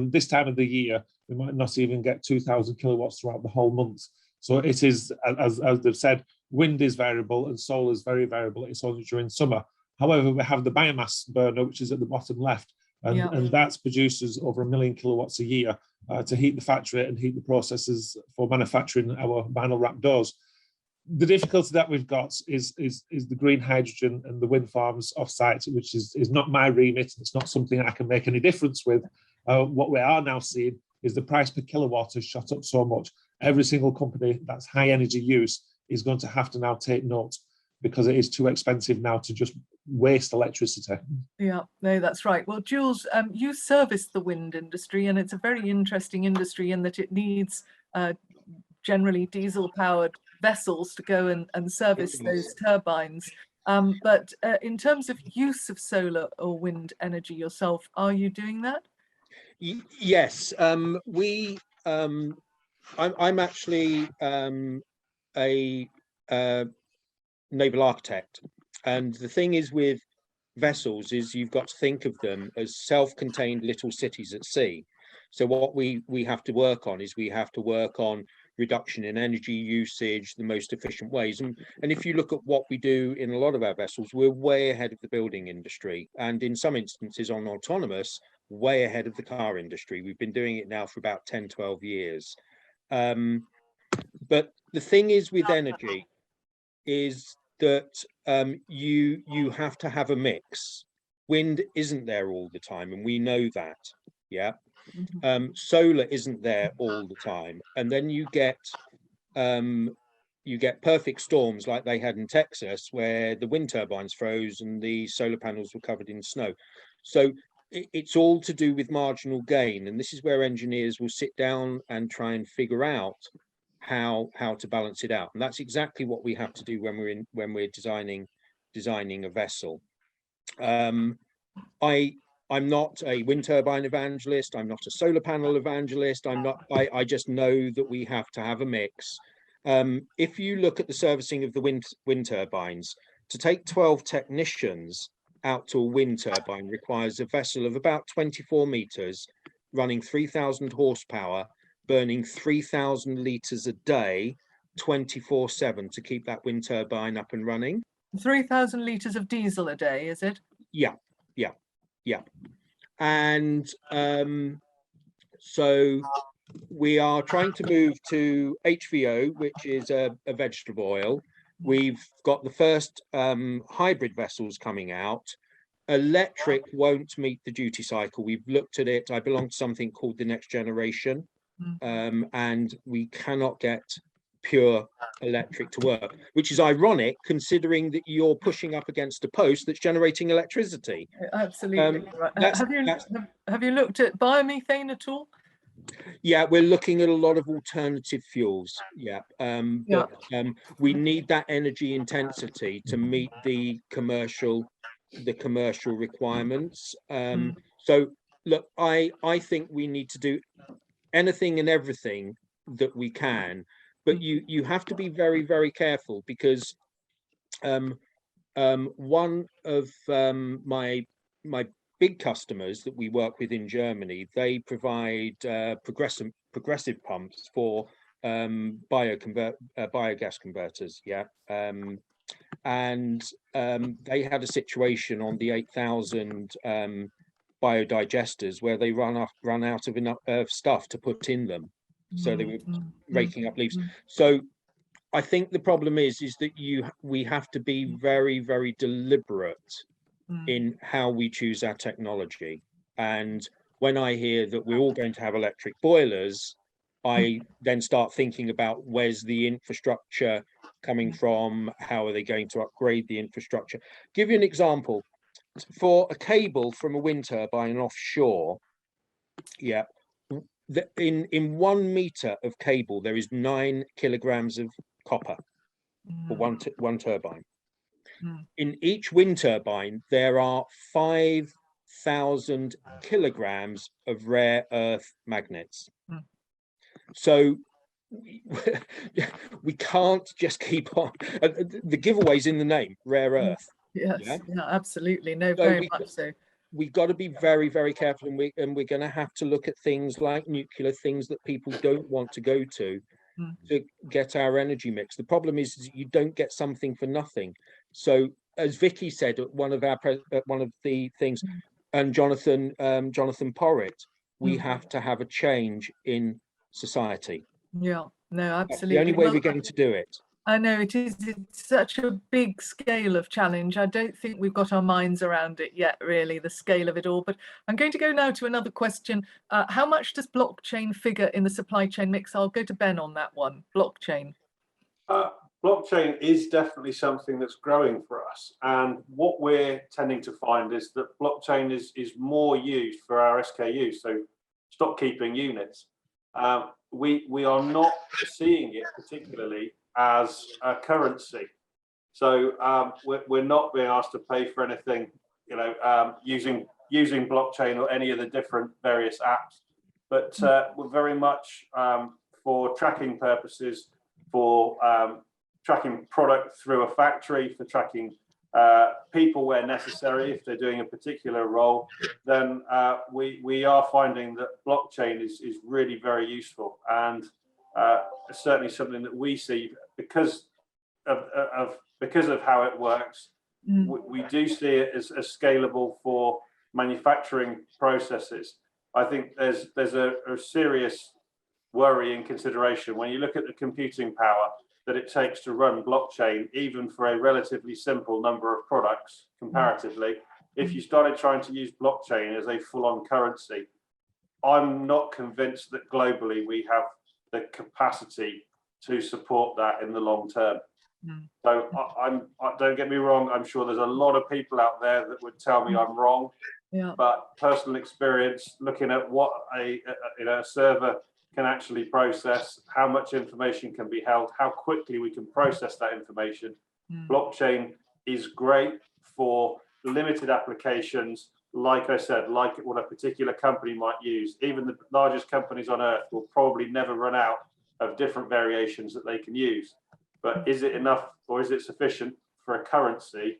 This time of the year, we might not even get 2,000 kilowatts throughout the whole month. So it is, as they've said, wind is variable and solar is very variable. It's only during summer. However, we have the biomass burner, which is at the bottom left, and that produces over 1 million kilowatts a year to heat the factory and heat the processes for manufacturing our vinyl wrap doors. The difficulty that we've got is the green hydrogen and the wind farms off-site, which is not my remit. It's not something I can make any difference with. What we are now seeing is the price per kilowatt has shot up so much. Every single company that's high energy use is going to have to now take note, because it is too expensive now to just waste electricity. Yeah, no, that's right. Well, Jules, you service the wind industry, and it's a very interesting industry in that it needs generally diesel-powered vessels to go and service those turbines. But in terms of use of solar or wind energy yourself, are you doing that? Yes, I'm actually a naval architect, and the thing is with vessels is you've got to think of them as self-contained little cities at sea. So what we have to work on is we have to work on reduction in energy usage, the most efficient ways. And if you look at what we do in a lot of our vessels, we're way ahead of the building industry, and in some instances on autonomous, way ahead of the car industry. We've been doing it now for about 10, 12 years. But the thing is with energy is that you have to have a mix. Wind isn't there all the time, and we know that. Yeah. Solar isn't there all the time, and then you get perfect storms like they had in Texas, where the wind turbines froze and the solar panels were covered in snow. So it's all to do with marginal gain, and this is where engineers will sit down and try and figure out how to balance it out, and that's exactly what we have to do when we're designing a vessel. I'm not a wind turbine evangelist. I'm not a solar panel evangelist. I just know that we have to have a mix. If you look at the servicing of the wind turbines, to take 12 technicians out to a wind turbine requires a vessel of about 24 meters, running 3,000 horsepower, burning 3,000 litres a day, 24/7 to keep that wind turbine up and running. 3,000 litres of diesel a day, is it? Yeah. And so we are trying to move to HVO, which is a vegetable oil. We've got the first hybrid vessels coming out. Electric won't meet the duty cycle. We've looked at it. I belong to something called the Next Generation, and we cannot get pure electric to work, which is ironic considering that you're pushing up against a post that's generating electricity. Absolutely. Have you looked at biomethane at all? Yeah, we're looking at a lot of alternative fuels. Yeah, but we need that energy intensity to meet the commercial requirements. So look, I think we need to do anything and everything that we can, but you have to be very, very careful, because one of my big customers that we work with in Germany, they provide progressive pumps for biogas converters. Yeah, and they had a situation on the 8,000 biodigesters where they run out of enough stuff to put in them, so they were raking up leaves. So I think the problem is that we have to be very, very deliberate in how we choose our technology. And when I hear that we're all going to have electric boilers, I then start thinking about where's the infrastructure coming from, how are they going to upgrade the infrastructure. Give you an example. For a cable from a wind turbine offshore, in 1 meter of cable there is 9 kilograms of copper for one turbine. In each wind turbine there are 5,000 kilograms of rare earth magnets. So we can't just keep on. The giveaway's in the name, rare earth. Yes, yeah, absolutely. No, So very much so. We've got to be very, very careful, and we're going to have to look at things like nuclear, things that people don't want to go to get our energy mix. The problem is you don't get something for nothing. So as Vicky said at one of the things, and Jonathan Porritt, we have to have a change in society. Yeah, no, absolutely. That's the only way we're going to do it. I know it is. It's such a big scale of challenge. I don't think we've got our minds around it yet, really, the scale of it all. But I'm going to go now to another question. How much does blockchain figure in the supply chain mix? I'll go to Ben on that one. Blockchain. Blockchain is definitely something that's growing for us. And what we're tending to find is that blockchain is more used for our SKUs, so stock keeping units. We are not seeing it particularly as a currency. So we're not being asked to pay for anything, using blockchain or any of the different various apps. But we're very much for tracking purposes, for tracking product through a factory, for tracking people where necessary. If they're doing a particular role, then we are finding that blockchain is really very useful, and certainly something that we see because of how it works. We do see it as scalable for manufacturing processes. I think there's a serious worry and consideration when you look at the computing power that it takes to run blockchain, even for a relatively simple number of products comparatively. If you started trying to use blockchain as a full-on currency, I'm not convinced that globally we have the capacity to support that in the long term. So don't get me wrong, I'm sure there's a lot of people out there that would tell me I'm wrong, but personal experience, looking at what a server can actually process, how much information can be held, how quickly we can process that information. Blockchain is great for limited applications, like I said, like what a particular company might use. Even the largest companies on earth will probably never run out of different variations that they can use. But is it enough, or is it sufficient for a currency?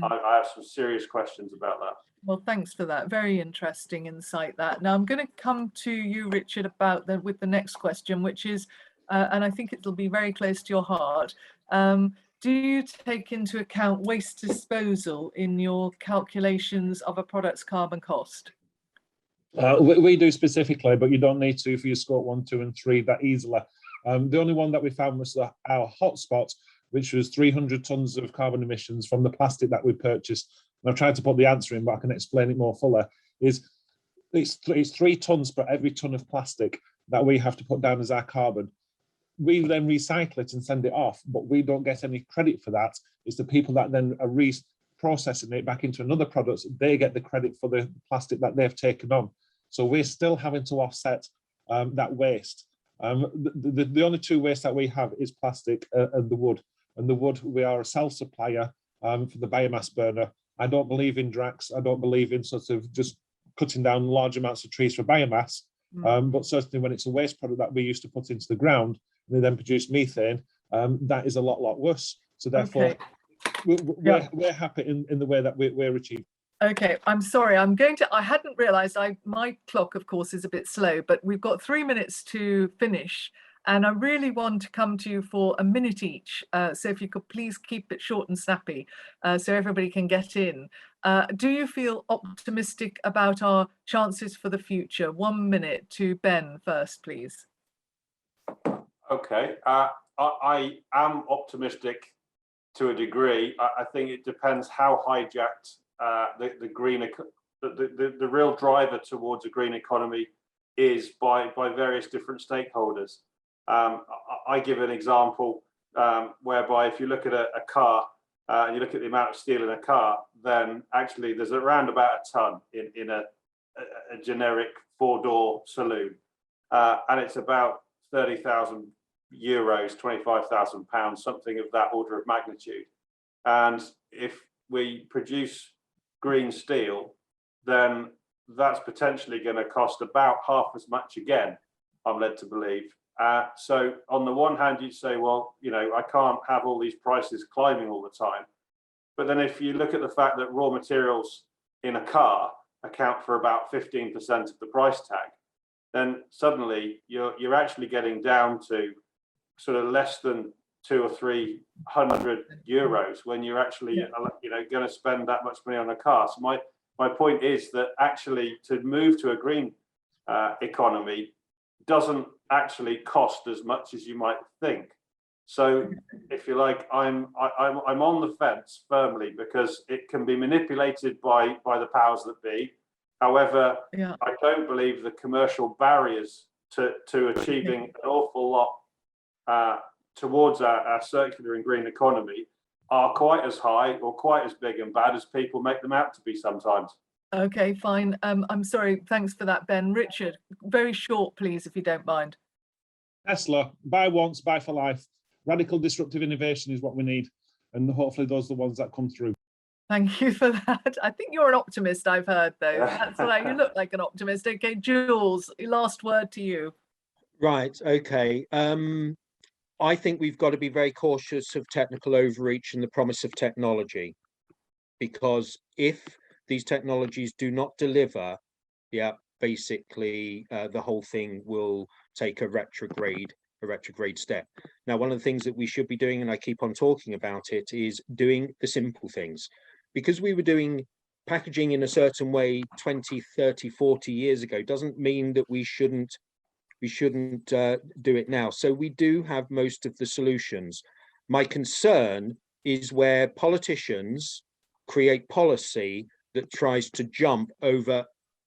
I have some serious questions about that. Well, thanks for that. Very interesting insight that. Now I'm going to come to you, Richard, about with the next question, which is, and I think it'll be very close to your heart. Do you take into account waste disposal in your calculations of a product's carbon cost? We do specifically, but you don't need to for your scope 1, 2, and 3 that easily. The only one that we found was our hotspot, which was 300 tons of carbon emissions from the plastic that we purchased. And I've tried to put the answer in, but I can explain it more fully. It's 3 tons per every ton of plastic that we have to put down as our carbon. We then recycle it and send it off, but we don't get any credit for that. It's the people that then are reprocessing it back into another product. They get the credit for the plastic that they've taken on. So we're still having to offset that waste. The only 2 wastes that we have is plastic and the wood. And the wood, we are a self-supplier for the biomass burner. I don't believe in DRAX. I don't believe in sort of just cutting down large amounts of trees for biomass. But certainly when it's a waste product that we used to put into the ground, and they then produce methane, that is a lot worse. So therefore, we're happy in the way that we're achieving. Okay, I'm sorry. I hadn't realized my clock, of course, is a bit slow, but we've got 3 minutes to finish. And I really want to come to you for a minute each. So if you could please keep it short and snappy so everybody can get in. Do you feel optimistic about our chances for the future? 1 minute to Ben first, please. Okay, I am optimistic to a degree. I think it depends how hijacked the green, the real driver towards a green economy is by various different stakeholders. I give an example whereby if you look at a car and you look at the amount of steel in a car, then actually there's around about a ton in a generic 4-door saloon, and it's about 30,000 euros, 25,000 pounds, something of that order of magnitude. And if we produce green steel, then that's potentially going to cost about half as much again, I'm led to believe. So on the one hand, you'd say, well, you know, I can't have all these prices climbing all the time. But then if you look at the fact that raw materials in a car account for about 15% of the price tag, then suddenly you're actually getting down to sort of less than 200 or 300 euros when you're actually, you know, going to spend that much money on a car. So my point is that actually to move to a green economy doesn't actually cost as much as you might think. So if you like, I'm on the fence firmly because it can be manipulated by the powers that be. However, I don't believe the commercial barriers to achieving an awful lot towards our circular and green economy are quite as high or quite as big and bad as people make them out to be sometimes. Okay, fine. I'm sorry. Thanks for that, Ben. Richard, very short, please, if you don't mind. Tesla, buy once, buy for life. Radical disruptive innovation is what we need. And hopefully those are the ones that come through. Thank you for that. I think you're an optimist, I've heard, though. That's right. You look like an optimist. Okay, Jules, last word to you. Right. Okay. I think we've got to be very cautious of technical overreach and the promise of technology, because if these technologies do not deliver, basically the whole thing will take a retrograde step. Now, one of the things that we should be doing, and I keep on talking about it, is doing the simple things. Because we were doing packaging in a certain way 20, 30, 40 years ago doesn't mean that we shouldn't do it now. So we do have most of the solutions. My concern is where politicians create policy that tries to jump over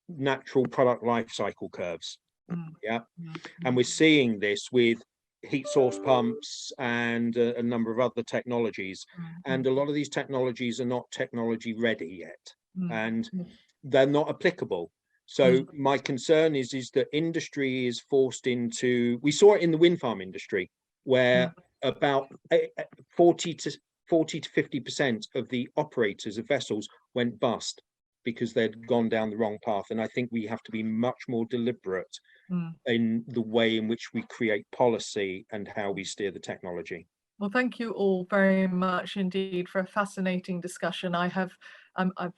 natural product life cycle curves. And we're seeing this with heat source pumps and a number of other technologies. And a lot of these technologies are not technology ready yet, and they're not applicable. So my concern is that industry is forced into, we saw it in the wind farm industry, where about 40 to 50% of the operators of vessels went bust because they'd gone down the wrong path. And I think we have to be much more deliberate in the way in which we create policy and how we steer the technology. Well, thank you all very much indeed for a fascinating discussion. I've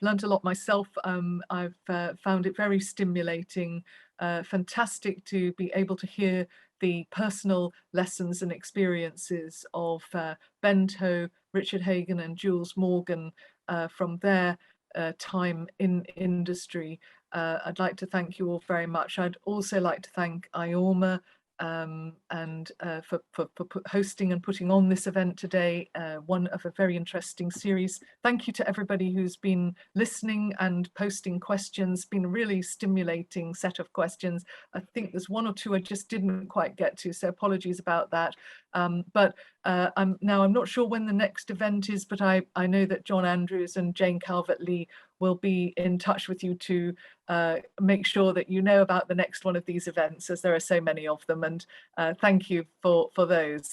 learned a lot myself. I've found it very stimulating, fantastic to be able to hear the personal lessons and experiences of Ben Toe, Richard Hagan and Jules Morgan from their time in industry. I'd like to thank you all very much. I'd also like to thank IORMA and for hosting and putting on this event today, one of a very interesting series. Thank you to everybody who's been listening and posting questions. Been a really stimulating set of questions. I think there's one or two I just didn't quite get to, so apologies about that. But I'm not sure when the next event is, but I know that John Andrews and Jane Calvert-Lee will be in touch with you to make sure that you know about the next one of these events, as there are so many of them. And thank you for those.